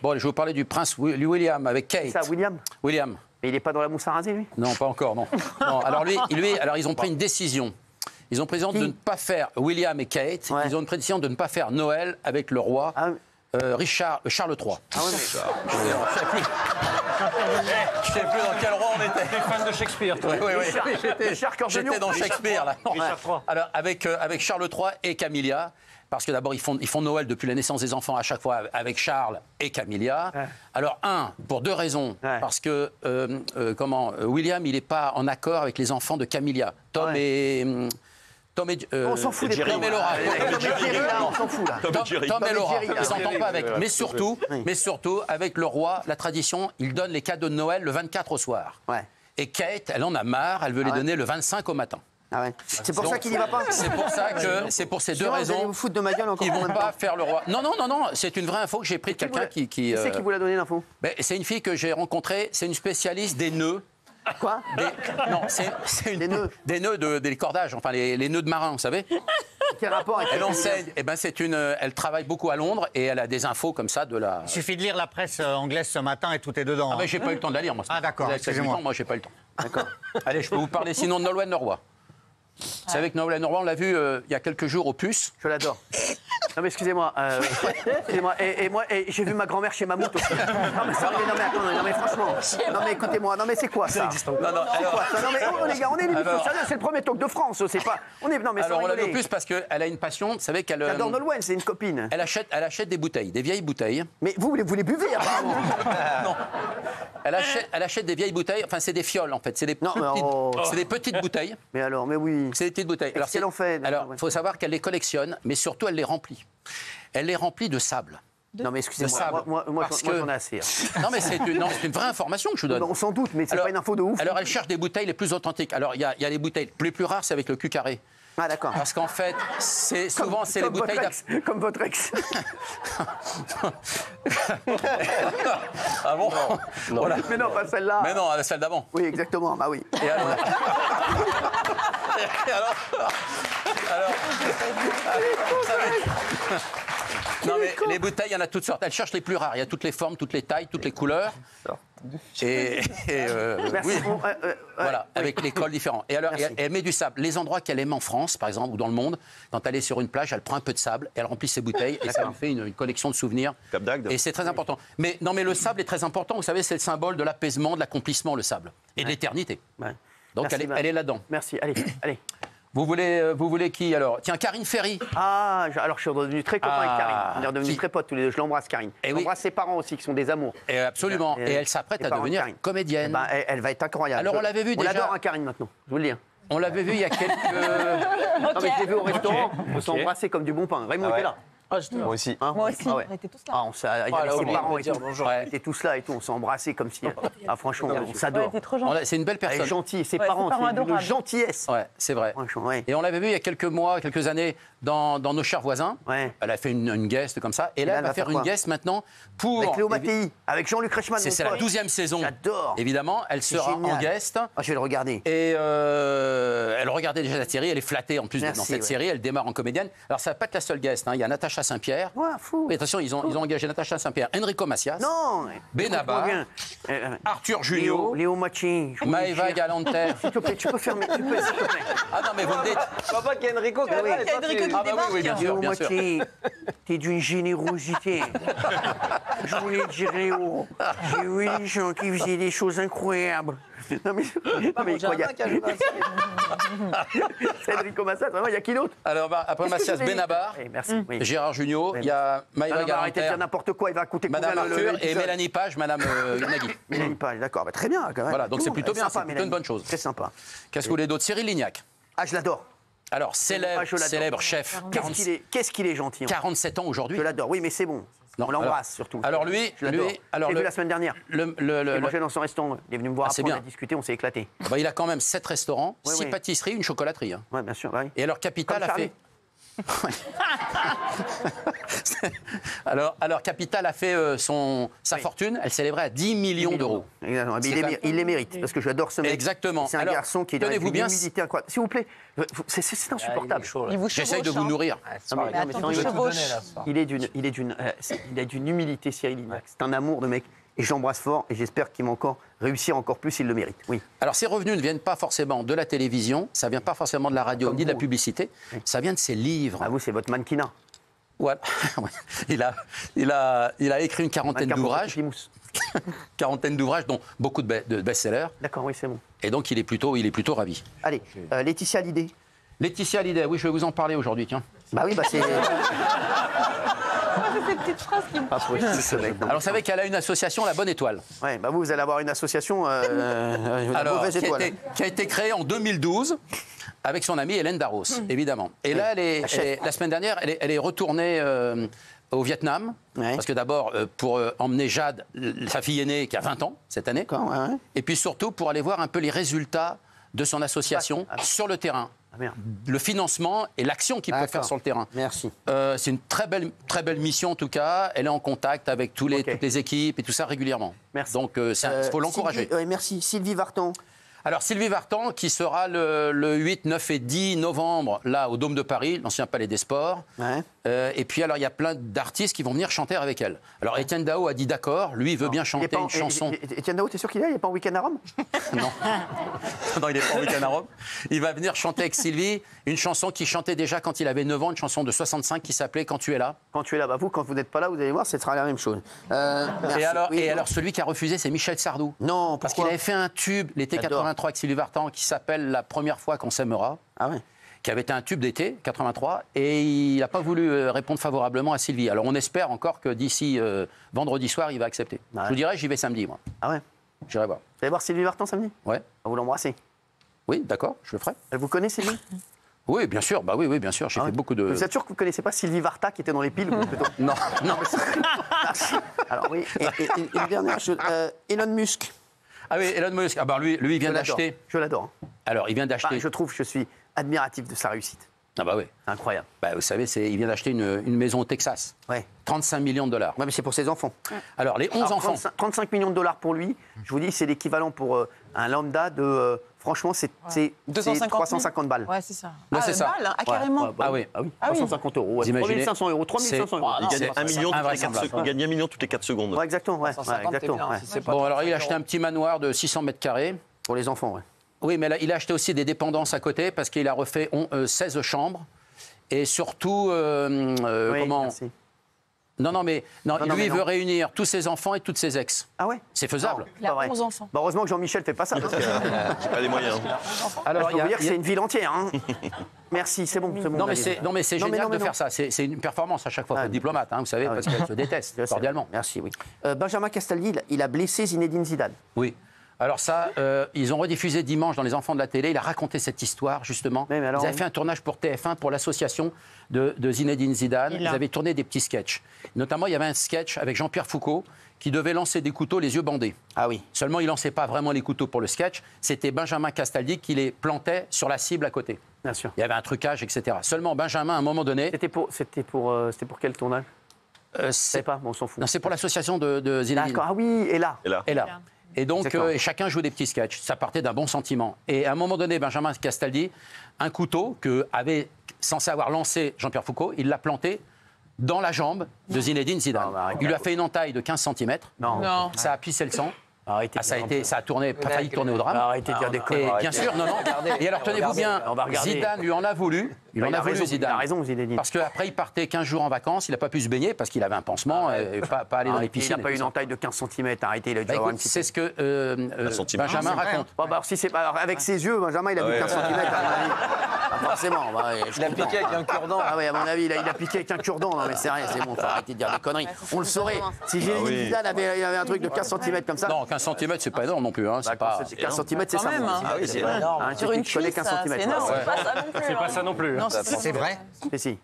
Bon, je vais vous parler du prince William avec Kate. Ça, William. William. Mais il n'est pas dans la mousse à raser, lui? Non, pas encore, non. Non, alors alors ils ont pris une décision. Ils ont pris de ne pas faire William et Kate. Ouais. Ils ont une décision de ne pas faire Noël avec le roi Charles III. Ah ouais, mais... Je sais plus dans quel roi on était. T'es fan de Shakespeare, toi. Oui, j'étais dans Shakespeare, là. Non. Richard III. Alors, avec Charles III et Camilla, parce que d'abord, ils font Noël depuis la naissance des enfants à chaque fois avec Charles et Camilla. Ouais. Alors, pour deux raisons. Ouais. Parce que, William, il n'est pas en accord avec les enfants de Camilla. Tom on s'en fout des Tom et Laura. On s'en fout, là. Tom et Laura, ils ne s'entendent pas avec. Mais surtout, avec le roi, la tradition, il donne les cadeaux de Noël le 24 au soir. Ouais. Et Kate, elle en a marre, elle veut les donner le 25 au matin. Ah ouais. C'est pour ça qu'il n'y va pas. C'est pour ces deux raisons qu'ils ne vont pas faire le roi. Non, c'est une vraie info que j'ai pris de quelqu'un qui... Qui c'est qui vous l'a donné l'info? C'est une fille que j'ai rencontrée, c'est une spécialiste des nœuds. Quoi? Non, c'est des nœuds des cordages, enfin les nœuds de marins, vous savez. Quel rapport avec elle enseigne, elle travaille beaucoup à Londres et elle a des infos comme ça de la... Il suffit de lire la presse anglaise ce matin et tout est dedans. Ah mais j'ai pas eu le temps de la lire, moi. Ah d'accord, excusez-moi. Moi, j'ai pas eu le temps. D'accord. Allez, je peux vous parler sinon de Nolwenn Leroy. Vous savez que Nolwenn Leroy, on l'a vu il y a quelques jours au Puce. Je l'adore. Non mais excusez-moi, j'ai vu ma grand-mère chez Mammouth aussi. Non mais ça, non mais franchement, non mais écoutez-moi, non mais c'est quoi ça? Non mais les gars, on est l'émission sérieuse, c'est le premier talk de France, c'est pas, Alors on l'a vu au Puce parce qu'elle a une passion, vous savez qu'elle... J'adore Nolwenn, c'est une copine. Elle achète des bouteilles, des vieilles bouteilles. Mais vous les buvez apparemment. Non. Elle achète des vieilles bouteilles, enfin c'est des fioles en fait, c'est des petites bouteilles. Mais alors, mais oui. C'est des petites bouteilles. Alors, qu'est-ce qu'elle en fait? Alors, il faut savoir qu'elle les collectionne, mais surtout, elle les remplit. Elle les remplit de sable. Non, mais excusez-moi, moi j'en ai assez. Non, mais c'est une vraie information que je vous donne. On s'en doute, mais c'est pas une info de ouf. Alors, elle cherche des bouteilles les plus authentiques. Alors, il y a les bouteilles les plus rares, c'est avec le cul carré. Ah, d'accord. Parce qu'en fait, souvent, c'est les bouteilles... Comme votre ex. Ah bon? Non. Voilà. Mais non, pas celle-là. Mais non, celle d'avant. Oui, exactement, bah oui. Et alors... Non mais les bouteilles, il y en a toutes sortes. Elle cherche les plus rares. Il y a toutes les formes, toutes les tailles, toutes les couleurs. Merci. Voilà, avec les cols différents. Et alors, elle met du sable. Les endroits qu'elle aime en France, par exemple, ou dans le monde, quand elle est sur une plage, elle prend un peu de sable, elle remplit ses bouteilles et ça lui fait une collection de souvenirs. Et c'est très important. Mais non, mais le sable est très important. Vous savez, c'est le symbole de l'apaisement, de l'accomplissement, le sable, et de l'éternité. Ouais. Donc elle est là-dedans. Merci. Allez. Vous voulez qui alors? Tiens, Karine Ferry. Ah, alors je suis redevenu très copain avec Karine. On est redevenus très potes tous les deux. Je l'embrasse, Karine. J'embrasse ses parents aussi, qui sont des amours. Et absolument. Et elle s'apprête à devenir comédienne. Elle va être incroyable. Alors on l'avait vu déjà. On l'adore, Karine, maintenant. Je vous le dis. On l'avait vu il y a quelques... Non, mais je l'ai vu au restaurant. On s'est embrassés comme du bon pain. Raymond était là. Moi aussi. Moi aussi, on était tous là. Ses parents et tout. On était tous là et tout. On s'est embrassés comme si... Ah, franchement, on s'adore. C'est une belle personne. Elle est gentille. Ses parents, c'est une gentillesse. Ouais, c'est vrai. Et on l'avait vu il y a quelques mois, quelques années, dans Nos chers voisins. Ouais. Elle a fait une guest comme ça. Et là, elle va faire une guest maintenant pour... Avec Léo Mattei, avec Jean-Luc Reichmann. C'est la 12e saison. J'adore. Évidemment, elle sera en guest. Je vais le regarder. Et elle regardait déjà la série. Elle est flattée en plus dans cette série. Elle démarre en comédienne. Alors, ça va pas être la seule guest. Il y a Natacha Saint-Pierre. Fou. Et attention, ils ont engagé Natacha Saint-Pierre, Enrico Macias, Benabar, Arthur Junio, Léo Mattei, Maëva Galanter. S'il te plaît, tu peux fermer, s'il te plaît. Ah non, mais vous me dites. Papa, qu'il y a Enrico qui oui, bien sûr. Léo Mattei, t'es d'une générosité. Je voulais dire, Léo, j'ai vu des gens qui faisaient des choses incroyables. Non mais incroyable. C'est Enrico Macias, vraiment, il y a qui d'autre? Alors, après Macias, Benabar, Gérard Jugnot, il y a Maëva Galanter. Arrêtez de dire n'importe quoi, il va coûter combien Madame Arthur et Mélanie Page, Madame Nagui. Mélanie Page, d'accord, très bien quand même. Voilà, donc c'est plutôt bien, c'est plutôt une bonne chose. Très sympa. Qu'est-ce que vous voulez d'autre? Cyril Lignac. Ah, je l'adore. Alors, célèbre chef. Qu'est-ce qu'il est gentil. 47 ans aujourd'hui. Je l'adore, oui, mais c'est bon. On l'embrasse surtout. Alors lui, je l'ai vu la semaine dernière. Il a mangé dans son restaurant. Il est venu me voir après, on a discuté, on s'est éclaté. Il a quand même 7 restaurants, 6 pâtisseries, une chocolaterie. Oui, bien sûr. Et alors, Capital a fait... alors Capital a fait sa fortune, elle s'élèverait à 10 millions d'euros. Exactement. Il les mérite, parce que j'adore ce mec. Exactement. C'est un garçon qui est d'une tenez-vous bien, humilité incroyable. S'il vous plaît, c'est insupportable. J'essaye de vous nourrir. Il est d'une humilité, Cyril Lignac. C'est un amour de mec. Et je l'embrasse fort et j'espère qu'il va réussir encore plus, il le mérite. Oui. Alors ces revenus ne viennent pas forcément de la télévision, ça ne vient pas forcément de la radio, ni de la publicité, ça vient de ses livres. Ah, vous, c'est votre mannequinat. Voilà. Il a écrit une quarantaine d'ouvrages. Quarantaine d'ouvrages, dont beaucoup de best-sellers. D'accord, oui, c'est bon. Et donc il est plutôt ravi. Allez, Laetitia Hallyday. Laetitia Hallyday, oui, je vais vous en parler aujourd'hui, tiens. Bah oui, c'est... Cette petite phrase qui me... Alors, vous savez qu'elle a une association, La Bonne Étoile. Ouais, bah vous allez avoir une association, La Mauvaise Étoile. Qui a été créée en 2012 avec son amie Hélène Darros, évidemment. Et là, la semaine dernière, elle est retournée au Vietnam. Ouais. Parce que d'abord, pour emmener Jade, sa fille aînée, qui a 20 ans cette année. Ouais. Et puis surtout, pour aller voir un peu les résultats de son association sur le terrain. Ah, merde. Le financement et l'action qu'il peut faire sur le terrain. Merci. C'est une très belle mission en tout cas. Elle est en contact avec toutes les équipes et tout ça régulièrement. Merci. Donc il faut l'encourager. Merci. Sylvie Vartan. Alors Sylvie Vartan qui sera le 8, 9 et 10 novembre là au Dôme de Paris, l'ancien Palais des Sports. Ouais. Et puis alors il y a plein d'artistes qui vont venir chanter avec elle. Alors Étienne Dao a dit d'accord, lui il veut bien chanter une chanson. Étienne Dao, t'es sûr qu'il est là? Il n'est pas en week-end à Rome? Non. Non, il n'est pas en week-end à Rome. Il va venir chanter avec Sylvie une chanson qu'il chantait déjà quand il avait 9 ans, une chanson de 65 qui s'appelait Quand tu es là. Quand tu es là, bah vous, quand vous n'êtes pas là, vous allez voir, ce sera la même chose. Et alors celui qui a refusé, c'est Michel Sardou. Non, parce qu'il avait fait un tube l'été 83 avec Sylvie Vartan qui s'appelle La première fois qu'on s'aimera. Ah ouais. Qui avait été un tube d'été, 83, et il n'a pas voulu répondre favorablement à Sylvie. Alors on espère encore que d'ici vendredi soir, il va accepter. Ah ouais. Je vous dirai, j'y vais samedi, moi. Ah ouais. J'irai voir. Vous allez voir Sylvie Vartan samedi? Ouais. Vous l'embrassez? Oui, d'accord, je le ferai. Elle vous connaît, Sylvie? Oui, bien sûr, bah oui, bien sûr. J'ai fait beaucoup de. Vous êtes sûr que vous ne connaissez pas Sylvie Varta qui était dans les piles? Non. Alors oui, et une dernière chose. Elon Musk. Ah oui, Elon Musk. Ah bah lui il vient d'acheter. Je l'adore. Alors, il vient d'acheter. Je suis admiratif de sa réussite. Ah bah oui. C'est incroyable. Bah, vous savez, il vient d'acheter une maison au Texas. Ouais. 35 millions de dollars. Ouais, mais c'est pour ses enfants. Alors, les 11 enfants. 35 millions de dollars pour lui, je vous dis, c'est l'équivalent pour un lambda de... franchement, c'est 350 balles. Ouais, c'est ça. Là, c'est ça. Balles, hein, carrément. Ah oui. 350 euros. Vous imaginez 3500 euros, 3500 euros. Il gagne 1 million toutes les 4 secondes. Ouais, exactement. Ouais, exactement. Bon, alors, il a acheté un petit manoir de 600 mètres carrés. Pour les enfants, ouais. Oui, mais là, il a acheté aussi des dépendances à côté parce qu'il a refait 16 chambres. Et surtout, comment... Merci. Non, mais lui, il veut réunir tous ses enfants et toutes ses ex. Ah ouais? C'est faisable. Il a 11 enfants. Bah, heureusement que Jean-Michel ne fait pas ça. Parce que... J'ai pas les moyens. Alors, je peux vous dire que c'est une ville entière. Hein. Merci, c'est bon. Non, mais c'est génial de faire ça. C'est une performance à chaque fois. Il faut être diplomate, hein, vous savez, parce qu'elle se déteste, cordialement. Merci, oui. Benjamin Castaldi, il a blessé Zinedine Zidane. Oui. Alors ça, ils ont rediffusé dimanche dans Les Enfants de la télé. Il a raconté cette histoire, justement. Ils avaient fait un tournage pour TF1, pour l'association de Zinedine Zidane. Ils avaient tourné des petits sketchs. Notamment, il y avait un sketch avec Jean-Pierre Foucault qui devait lancer des couteaux les yeux bandés. Ah oui. Seulement, il ne lançait pas vraiment les couteaux pour le sketch. C'était Benjamin Castaldi qui les plantait sur la cible à côté. Bien sûr. Il y avait un trucage, etc. Seulement, Benjamin, à un moment donné... C'était pour quel tournage? C'est pas, on s'en fout. Non, c'est pour l'association de Zinedine. D'accord, ah oui, et là. Et donc, chacun joue des petits sketchs. Ça partait d'un bon sentiment. Et à un moment donné, Benjamin Castaldi, un couteau que avait censé avoir lancé Jean-Pierre Foucault, il l'a planté dans la jambe de Zinedine Zidane. Il lui a fait une entaille de 15 cm. Non. Ça a pissé le sang. Ça a failli tourner au drame. Arrêtez de dire des conneries. Bien sûr, non. Et alors, tenez-vous bien, Zidane lui en a voulu. Il en a voulu, Zidane. Il a raison, Zinedine. Parce qu'après, il partait 15 jours en vacances. Il n'a pas pu se baigner parce qu'il avait un pansement et pas aller dans les piscines. Il n'a pas eu une entaille de 15 cm. Arrêtez, il a dû avoir une petite... C'est ce que Benjamin raconte. Avec ses yeux, Benjamin, il a vu 15 cm. Forcément. Il a piqué avec un cure-dent. Ah oui, à mon avis, il a piqué avec un cure-dent. Non, mais c'est rien, c'est bon, faut arrêter de dire des conneries. On le saurait. Si Zinedine Zidane avait un truc de 15 cm comme ça... Non, 15 cm, c'est pas énorme non plus. 15 cm, c'est ça. Ah oui, c'est énorme. Sur une cuisse, c'est énorme. C'est pas ça non plus. Non, c'est vrai. Si.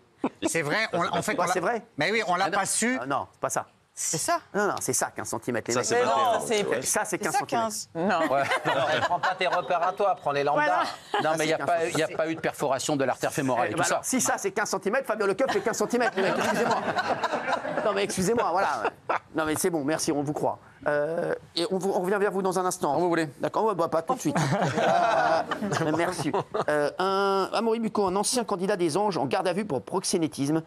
C'est vrai. En fait, c'est vrai. Mais oui, on l'a pas su. Non, c'est pas ça. C'est ça. Non, c'est ça, 15 cm. Ça, c'est Mais pas non, terrible. c'est Ça, c'est 15 cm. 15. Non. Non, mais prends pas tes repères à toi, prends les lambda. Non, mais il n'y a pas eu de perforation de l'artère fémorale et tout ça. Si ça, c'est 15 cm, Fabien Lecoeuf fait 15 cm. Excusez-moi. Non, mais excusez-moi, voilà. Non, mais c'est bon, merci, on vous croit. Et on revient vers vous dans un instant. Quand vous voulez. D'accord, ouais, bah, pas tout de suite. Merci. Amaury Bucco, un ancien candidat des Anges en garde à vue pour proxénétisme.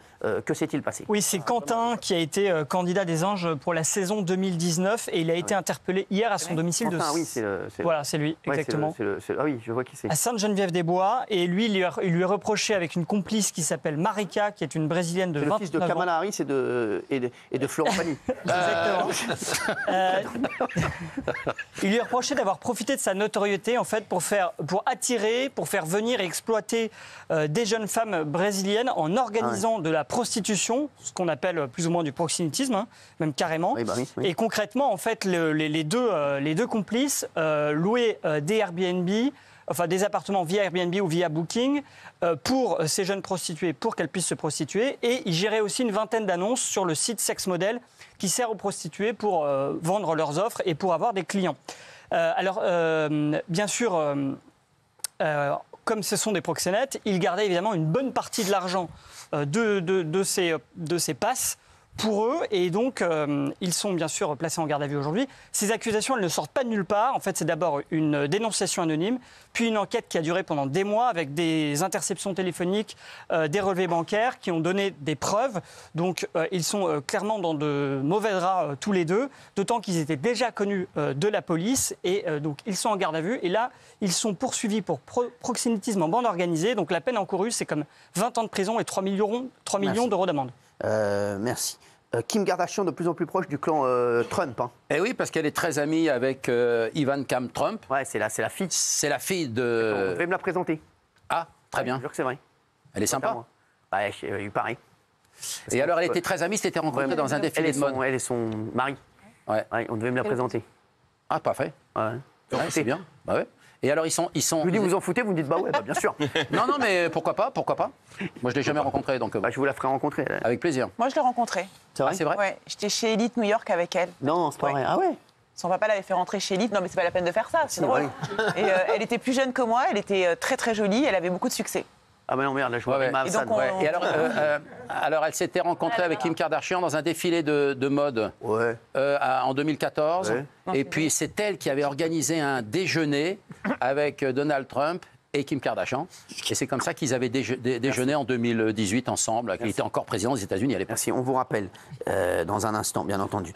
Que s'est-il passé? Oui, c'est Quentin qui a été candidat des Anges pour la saison 2009 et il a été interpellé hier à son domicile Quentin, de... oui, c'est le... Voilà, c'est lui, Ouais, exactement. Ah oui, je vois qui c'est. À Sainte-Geneviève-des-Bois. Et lui, il lui est reproché avec une complice qui s'appelle Marika, qui est une Brésilienne de C'est le 29 fils de ans. Kamala Harris et de Florent Pagny. Exactement. Il lui est reproché d'avoir profité de sa notoriété en fait pour attirer, pour faire venir et exploiter des jeunes femmes brésiliennes en organisant de la prostitution, ce qu'on appelle plus ou moins du proxénétisme, hein, même carrément. Oui, bah oui. Et concrètement, en fait, les deux complices louaient des Airbnb. Enfin, des appartements via Airbnb ou via Booking pour ces jeunes prostituées, pour qu'elles puissent se prostituer. Et ils géraient aussi une vingtaine d'annonces sur le site Sex Model qui sert aux prostituées pour vendre leurs offres et pour avoir des clients. Bien sûr, comme ce sont des proxénètes, ils gardaient évidemment une bonne partie de l'argent de ces passes pour eux, et donc ils sont bien sûr placés en garde à vue aujourd'hui. Ces accusations, elles ne sortent pas de nulle part. En fait, c'est d'abord une dénonciation anonyme, puis une enquête qui a duré pendant des mois avec des interceptions téléphoniques, des relevés bancaires qui ont donné des preuves. Donc ils sont clairement dans de mauvais draps tous les deux, d'autant qu'ils étaient déjà connus de la police, et donc ils sont en garde à vue. Et là, ils sont poursuivis pour proxénétisme en bande organisée. Donc la peine encourue, c'est comme 20 ans de prison et 3 millions d'euros d'amende. Merci. Kim Kardashian de plus en plus proche du clan Trump. Hein. Eh oui, parce qu'elle est très amie avec Ivanka Trump. Ouais, c'est la fille. C'est la fille Vous de... devez me la présenter. Ah, très bien. Je jure que c'est vrai. Elle est sympa. Bah, il paraît. Et alors, elle était très amie, s'était rencontrée dans un défilé de mode. Elle et son mari. Ouais. Ouais, on devait me la présenter. Ah, parfait. Ouais. Ouais, c'est bien. Bah ouais. Et alors, ils sont... Je vous dis, vous en foutez, vous me dites, bah ouais, bah, bien sûr. Non, mais pourquoi pas. Moi, je l'ai jamais rencontrée, donc Bah, je vous la ferai rencontrer. avec plaisir. Moi, je l'ai rencontrée. C'est vrai, Ah, c'est vrai. Ouais, j'étais chez Elite New York avec elle. Non, c'est pas Ouais. vrai. Ah ouais. Son papa l'avait fait rentrer chez Elite. Non, mais c'est pas la peine de faire ça, c'est drôle. Ouais. Et elle était plus jeune que moi, elle était très très jolie, elle avait beaucoup de succès. Ah bah non, merde, là, je vois Ouais, Emma Et donc, Hassan. on- Ouais. Et alors, elle s'était rencontrée avec Kim Kardashian dans un défilé de mode Ouais. en 2014. Ouais. Et puis, c'est elle qui avait organisé un déjeuner avec Donald Trump et Kim Kardashian. Et c'est comme ça qu'ils avaient déjeuné en 2018 ensemble, qu'il était encore président des États-Unis à l'époque. Merci, on vous rappelle dans un instant, bien entendu.